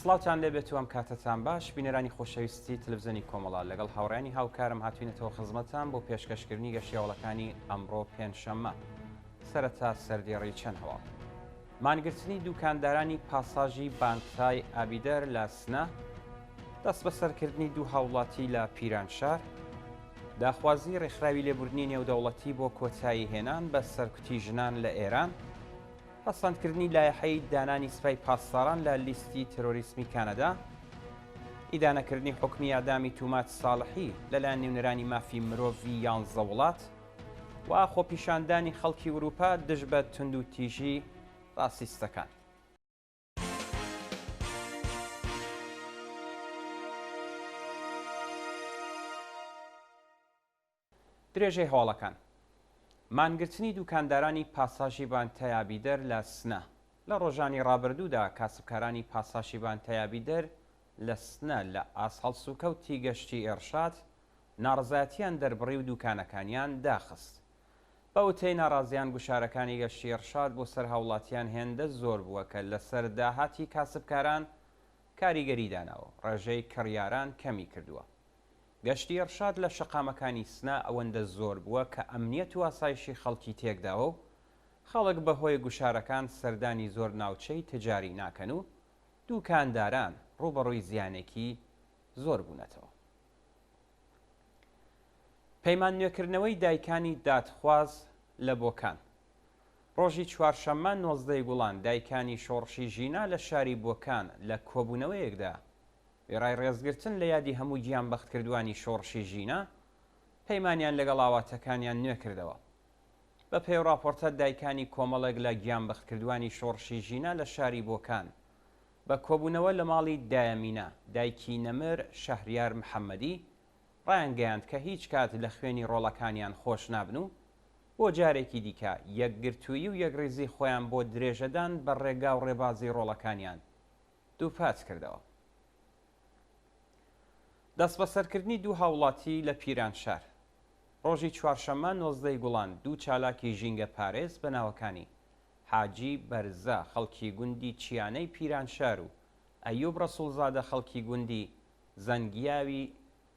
سڵاوتان لێبێت و ئەم کاتتان باش بینەرانی خۆشەویستی تلڤیزیۆنی کۆمەڵا لەگەڵ هاوڕێنی هاوکارم هاتوینەتەوە خزمەتان بۆ پێشکەشکردنی گەشتیاوڵەکانی ئەمڕۆ پێنجشەممە سەرەتا سەردێڕی چەند هەواڵ. مانگرتنی دوکاندارانی پاساژی بانکای ئابیدەر لە سنە، دەست بەسەرکردنی دوو هاوڵاتی لە پیرانشار، داخوازی ڕێکخراوی لێبوردنی نێودەوڵەتی بۆ کۆتایی هێنان بە سەرکوتی ژنان لە ئێران، پەسەندکردنی لایەحەی دانانی سوپای پاسداران لە لیستی ترۆریسمی کانەدا، ئیدانەکردنی حکمی ئادامی تومات ساڵحی لەلایەن نێونەرانی مافی مرۆڤی 11 وڵات و خۆپیشاندانی خەڵکی وروپا دژ بە تند و تیژی ڕاسیستەکان. درێژەی هەواڵەکان. مانگرتنی دوکاندارانی پاساژی بانکای ئابیدەر لە سنە. لە ڕۆژانی ڕابردوودا کاسبکارانی پاساژی بانکای ئابیدەر لە سنە لە ئاسهەڵسوکەوتی گەشتی ئێرشاد ناڕزایەتیان دەربڕی و دوکانەکانیان داخست. بە وتەی ناڕازیان گوشارەکانی گەشتی ئێرشاد بۆ سەر هاوڵاتیان هێندە زۆر بووە کە لەسەر داهاتی کاسبکاران کاریگەری داناوە، ڕێژەی کڕیاران کەمی کردووە. گەشتی ئێرشاد لە شەقامەکانی سنە ئەوەندە زۆر بووە کە ئەمنیەت و ئاسایشی خەڵکی تێکداوە و خەڵک بەهۆی گوشارەکان سەردانی زۆر ناوچەی تجاری ناکەن و دوکانداران ڕوبەڕووی زیانێکی زۆر بوونەتەوە. پەیمان نوێکردنەوەی دایکانی دادخواز لە بۆکان. ڕۆژی چوارشەممە 19 گوڵان دایکانی شۆڕشی ژینا لە شاری بۆکان لە کۆبوونەوەیەکدا وێڕای ڕێزگرتن لە یادی هەموو گیانبەختکردوانی شۆڕشی ژینا پەیمانیان لەگەڵ ئاواتەکانیان نوێ کردەوە. بە پێی راپۆرتە دایکانی کۆمەڵێک لە گیانبەختکردوانی شۆڕشی ژینا لە شاری بۆکان بە کۆبوونەوە لە ماڵی دایەمینە دایکی نەمر شەهریار محەممەدی ڕایانگەیاند کە هیچ کات لە خوێنی ڕۆڵەکانیان خۆش نابن و بۆ جارێکی دیکە یەکگرتووی و یەکڕێزی خۆیان بۆ درێژەدان بە ڕێگا و ڕێبازی ڕۆڵەکانیان دووپات کردەوە. دەست بەسەرکردنی دوو هاوڵاتی لە پیرانشار. ڕۆژی چوارشەممە 19 گوڵان دوو چالاکی ژینگە پارێز بە ناوەکانی حاجی بەرزە خەڵکی گوندی چیانەی پیرانشار و ئەیوب ڕەسوڵزادە خەڵکی گوندی زەنگیاوی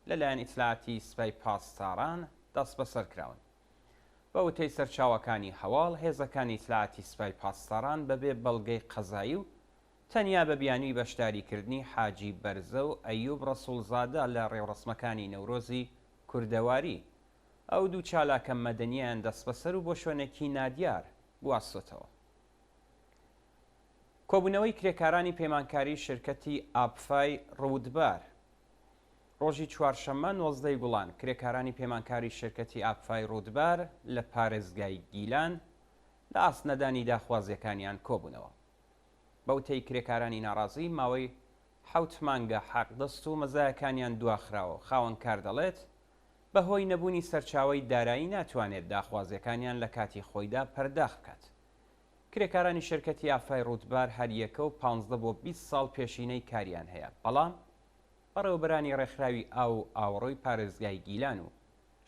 لەلایەن ئیتلاعاتی سوپای پاسداران دەست بەسەرکراون. بە وتەی سەرچاوەکانی هەواڵ هێزەکانی ئیتلاعاتی سوپای پاسداران بەبێ بەڵگەی قەزایی و تەنیا بە بیانووی بەشداریکردنی حاجی بەرزە و ئەیوب ڕەسوڵزادە لە ڕێوڕسمەکانی نەورۆزی کوردەواری ئەو دوو چالاکە مەدەنیان دەست بەسەر و بۆ شوێنێکی نادیار بواسۆتەوە. کۆبوونەوەی کرێکارانی پەیمانکاری شرکەتی ئاپفای ڕوودبار. ڕۆژی چوارشەممە 19 گوڵان کرێکارانی پەیمانکاری شرکەتی ئاپفای ڕوودبار لە پارێزگای گیلان لە ئاسنەدانی داخوازیەکانیان کۆبوونەوە. بەوتەی کرێکارانی ناڕازی ماوەی 7 مانگە حەقدەست و مەزایەکانیان دواخراوە. خاوەنکار دەڵێت بەهۆی نەبوونی سەرچاوی دارایی ناتوانێت داخوازیەکانیان لە کاتی خۆیدا پەرداخ بکات. کرێکارانی شرکەتی ئاپفای ڕوودبار هەر یەکە و 15 بۆ 20 ساڵ پێشینەی کاریان هەیە، بەڵام بەڕێوەبەرانی ڕێکخراوی ئاو ئاوڕۆی پارێزگای گیلان و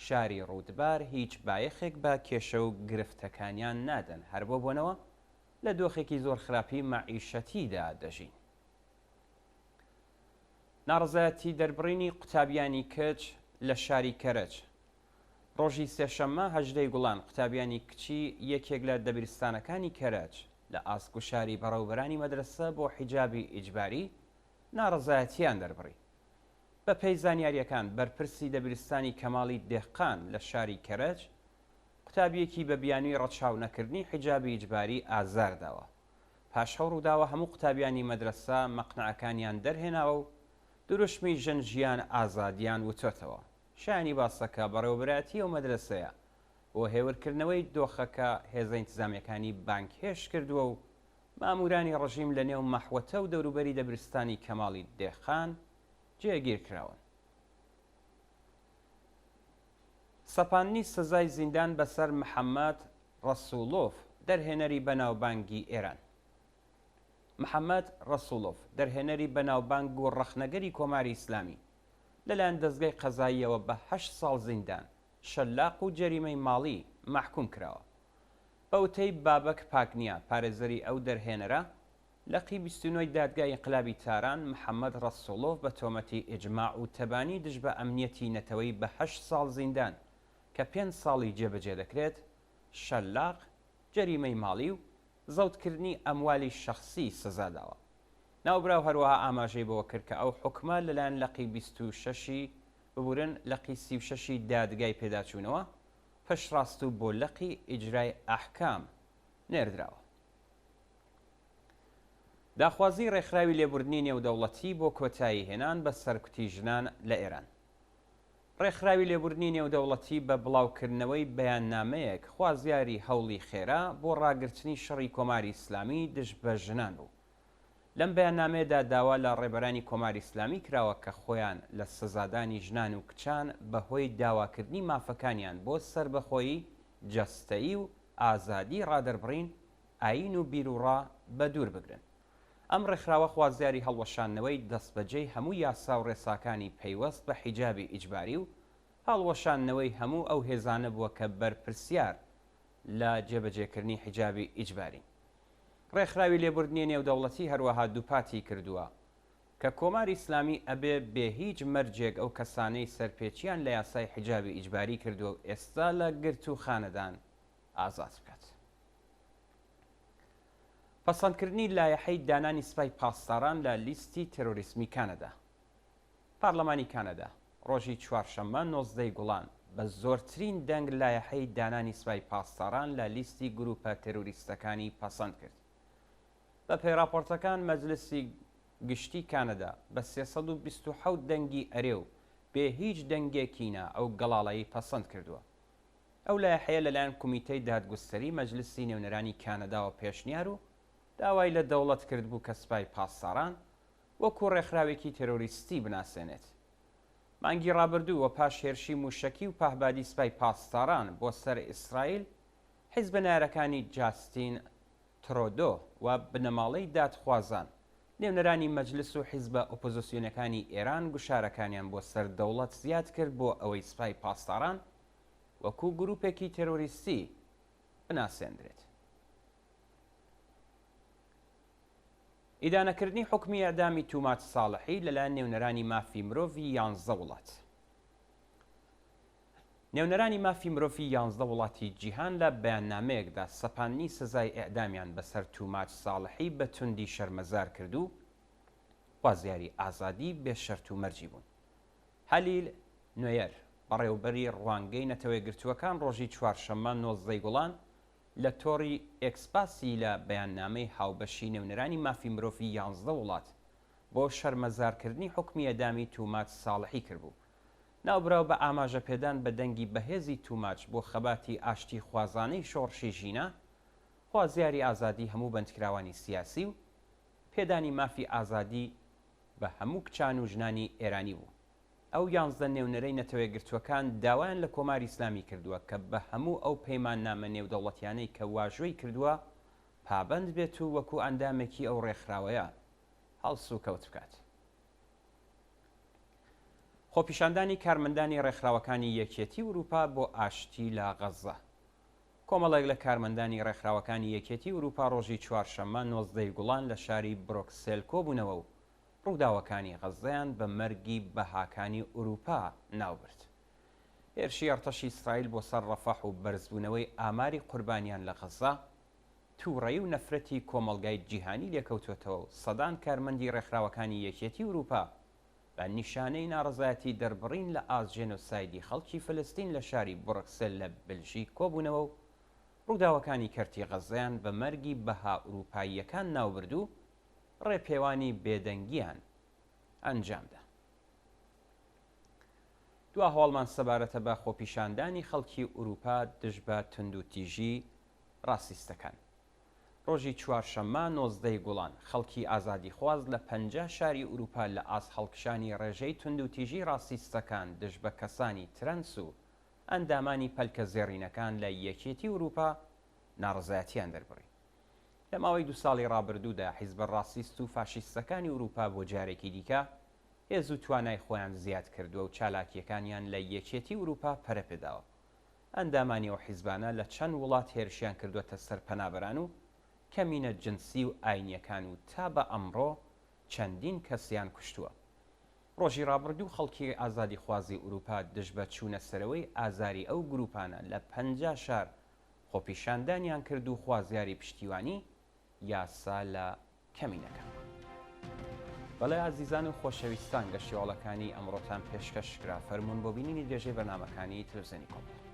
شاری ڕوودبار هیچ بایەخێک بە کێشە و گرفتەکانیان نادەن، هەر بۆ بۆنەوە لە دۆخێکی زۆر خراپی مەعیشەتیدا دەژین. ناڕزایەتی دەربڕینی قوتابیانی کچ لە شاری کەرەج. ڕۆژی سێشەممە 18 گوڵان قوتابیانی کچی یەکێک لە دەبیرستانەکانی کەرەج لە ئاسکوشاری بەڕێوەبەرانی مەدرسە بۆ حیجابی ئیجباری ناڕزایەتیان دەربڕی. بە پێی زانیاریەکان بەرپرسی دەبیرستانی کەماڵی دێحقان لە شاری کەرەج قوتابیەکی بە بیانووی ڕەچاو نەکردنی حیجابی ئیجباری ئازارداوە. پاش هەوڕ و داوە هەموو قوتابیانی مەدرسە مەقنعەکانیان دەرهێناوە و دروشمی ژن ژیان ئازادیان وتۆتەوە. شایانی باسەکە بەڕێوەبەرایەتی ئەو مەدرسەیە بۆ هێورکردنەوەی دۆخەکە هێزە ئینتیزامیەکانی بانک هێش کردووە و مامورانی ڕژیم لە نێو مەحوەتە و دەوروبەری دەبرستانی کەماڵی دێحقان جێگیر کراون. سەپاندنی سزای زیندان بەسەر محەممەد ڕەسوڵۆف دەرهێنەری بەناوبانگی ئێران. محەممەد ڕەسوڵۆف دەرهێنەری بەناوبانگ و ڕەخنەگەری کۆماری ئیسلامی لەلایەن دەستگای قەزاییەوە بە 8 ساڵ زیندان شەلاق و جەریمەی ماڵی مەحکوم کراوە. بەوتەی بابەک پاکنیە پارێزەری ئەو دەرهێنەرە لەقی 29 دادگای انقلابی تاران محەممەد ڕەسوڵۆڤ بە تۆمەتی ئیجماع و تەبانی دژ بە ئەمنیەتی نەتەوەی بە 8 ساڵ زیندان کە 5 ساڵی جێبەجێ دەکرێت، شەلاق، جەریمەی ماڵی و زەوتکردنی ئەموالی شەخسی سزاداوە. ناوبراو هەروەها ئاماژەی بەوە کرد کە ئەو حکومە لەلایەن لەقی 26 ببورن لەقی 36 دادگای پێداچوونەوە پشتڕاست و بۆ لەقی ئیجرای ئەحکام نێردراوە. داخوازی ڕێکخراوی لێبوردنی نێودەوڵەتی بۆ کۆتایی هێنان بە سەرکوتی ژنان لە ئێران. ڕێکخراوی لێبوردنی نێودەوڵەتی بە بڵاوکردنەوەی بەیاننامەیەک خوازیاری هەوڵی خێرا بۆ ڕاگررتنی شەڕی کۆماری ئیسلامی دژ بە ژنان بوو. لەم بەیاننامەیەدا داوا لە ڕێبەرانی کۆماری ئیسلامی کراوە کە خۆیان لە سزادانی ژنان و کچان بەهۆی داواکردنی مافەکانیان بۆ سربەخۆیی، جەستەیی و ئازادی ڕادەربڕین، ئاین و بیرروڕا بە دوور بگرن. ئەم ڕێکخراوە خوازیاری هەڵوەشاندنەوەی دەستبەجێی هەموو یاسا و ڕێساکانی پەیوەست بە حیجابی ئیجباری و هەڵوەشاندنەوەی هەموو ئەو هێزانە بووە کە بەرپرسیار لە جێبەجێکردنی حیجابی ئیجباری. ڕێکخراوی لێبوردنی نێودەوڵەتی هەروەها دووپاتی کردووە کە کۆماری ئیسلامی ئەبێ بێ هیچ مەرجێک ئەو کەسانەی سەرپێچیان لە یاسای حیجابی ئیجباری کردووە و ئێستا لە گرت و خانەدان ئازاد بکات. پەسەندکردنی لایەحەی دانانی سوپای پاسداران لە لیستی تێرۆریسمی کانەدا. پارلەمانی کانەدا ڕۆژی چوارشەممە 19 گوڵان بە زۆرترین دەنگ لایەحەی دانانی سوپای پاسداران لە لیستی گروپە تێرۆریستەکانی پەسەند کرد. بە پێراپۆرتەکان مەجلسی گشتی کانەدا بە 327 دەنگی ئەرێ و بێ هیچ دەنگێکینە ئەو گەڵاڵەیی پەسەند کردووە. ئەو لایەحەیە لەلایەن کومیتەی دادگوستەری مەجلسی نێونەرانی کانەداوە پێشنیار و داوای لە دەوڵەت کرد بوو کە سوپای پاسداران وەکو ڕێکخراوێکی تێرۆریستی بناسێنێت. مانگی ڕابردوو وە پاش هێرشی موشەکی و پاهبادی سوپای پاسداران بۆ سەر ئیسرائیل، حیزبە نارەکانی جاستین ترۆدۆ و بنەماڵەی دادخوازان، نێونەرانی مەجلس و حیزبە ئۆپۆزیسیۆنەکانی ئێران گوشارەکانیان بۆ سەر دەوڵەت زیاد کرد بۆ ئەوەی سوپای پاسداران وەکو گروپێکی تێرۆریستی بناسێندرێت. ئیدانەکردنی حکمی ئەدامی تومات ساڵحی لەلایەن نێونەرانی مافی مرۆڤی 11 وڵات. نێونەرانی مافی مرۆڤی 11 وڵاتی جیهان لە بەیاننامەیەکدا سەپاندنی سزای ئەعدامیان بەسەر تومات ساڵحی بە توندی شەرمەزار کرد و خوازیاری ئازادی بێ شەرت و مەرجی بوون. هەلیل نوێر بەڕێوەبەری ڕوانگەی نەتەوەی گرتووەکان ڕۆژی چوارشەممە 19 گوڵان لە تۆڕی ئێکسپاسی لە بەیاننامەی هاوبەشی نێونەرانی مافی مرۆڤی 11 وڵات بۆ شەرمەزارکردنی حکمی ئەدامی تومات ساڵحی کردبوو. ناوبراو بە ئاماژە پێدان بە دەنگی بەهێزی توماچ بۆ خەباتی ئاشتی خوازانەی شۆڕشی ژینە، خوازیاری ئازادی هەموو بەندکراوانی سیاسی و پێدانی مافی ئازادی بە هەموو کچان و ژنانی ئێرانی بوو. ئەو 11 نێونەرەی نەتەوەی گرتووەکان داوایان لە کۆماری ئیسلامی کردووە کە بە هەموو ئەو پەیمان نامە نێودەوڵەتیانەی کە واژۆی کردووە پابند بێت و وەکو ئەندامێکی ئەو ڕێکخراوەیە هەڵس و کەوت بکات. خۆپیشاندانی کارمەندانی ڕێکخراوەکانی یەکێتی ئوروپا بۆ ئاشتی لە غەزە. کۆمەڵێک لە کارمەندانی ڕێکخراوەکانی یەکێتی ئوروپا ڕۆژی چوارشەممە 19 گوڵان لە شاری برۆکسێل کۆبوونەوە و ڕووداوەکانی غەزەیان بە مەرگی بەهاکانی ئوروپا ناوبرد. هێرشی ئەرتەشی ئیسرائیل بۆ سەر ڕەفەح و بەرزبوونەوەی ئاماری قوربانیان لە غەزە تووڕەیی و نەفرەتی کۆمەڵگای جیهانی لێکەوتوێتەوە و سەدان کارمەندی ڕێکخراوەکانی یەکێتی ئوروپا بە نیشانەی ناڕزایەتی دەربڕین لە ئاژێنۆسایدی خەڵکی فلستین لە شاری بڕکسل لە بلژیک کۆبوونەوە و ڕووداوەکانی کەرتی غەزەیان بە مەرگی بەها ئوروپاییەکان ناوبرد و ڕێپێوانی بێدەنگیان ئەنجامدا. دوا هەواڵمان سەبارەتە بە خۆپیشاندانی خەڵکی ئوروپا دژ بە توندوتیژی ڕاسیستەکان. ڕۆژی چوارشەممە 19 گوڵان خەڵکی ئازادی خواز لە 50 شاری ئوروپا لە ئاز هەڵکشانی ڕێژەی توندوتیژی ڕاسیستەکان دژ بە کەسانی ترەنس و ئەندامانی پەلکە زێڕینەکان لە یەکێتی ئوروپا ناڕزایەتیان دەربڕی. لە ماوەی 2 ساڵی ڕابردوودا حیزبە ڕاسیست و فاشیستەکانی ئوروپا بۆ جارێکی دیکە هێز و توانای خۆیان زیاد کردووە و چالاکیەکانیان لە یەکێتی ئوروپا پەرەپێداوە. ئەندامانی ئەو حیزبانە لە چەند وڵات هێرشیان کردووەتە سەر پەنابەران و کەمینە جنسی و ئاینیەکان و تا بە ئەمڕۆ چەندین کەسیان کوشتووە. ڕۆژی ڕابردوو خەڵکی ئازادی خوازی ئوروپا دژ بە چوونە سەرەوەی ئازاری ئەو گروپانە لە 50 شار خۆپیشاندانیان کرد و خوازیاری پشتیوانی یاسا لە کەمینەکە. بەڵێ ئازیزان و خۆشەویستان گەشتیۆڵەکانی ئەمڕۆتان پێشکەشکرا فەرمونون بۆ بینینی درێژەی بەرنامەکانی تلڤیزیۆنی کۆمپڵ.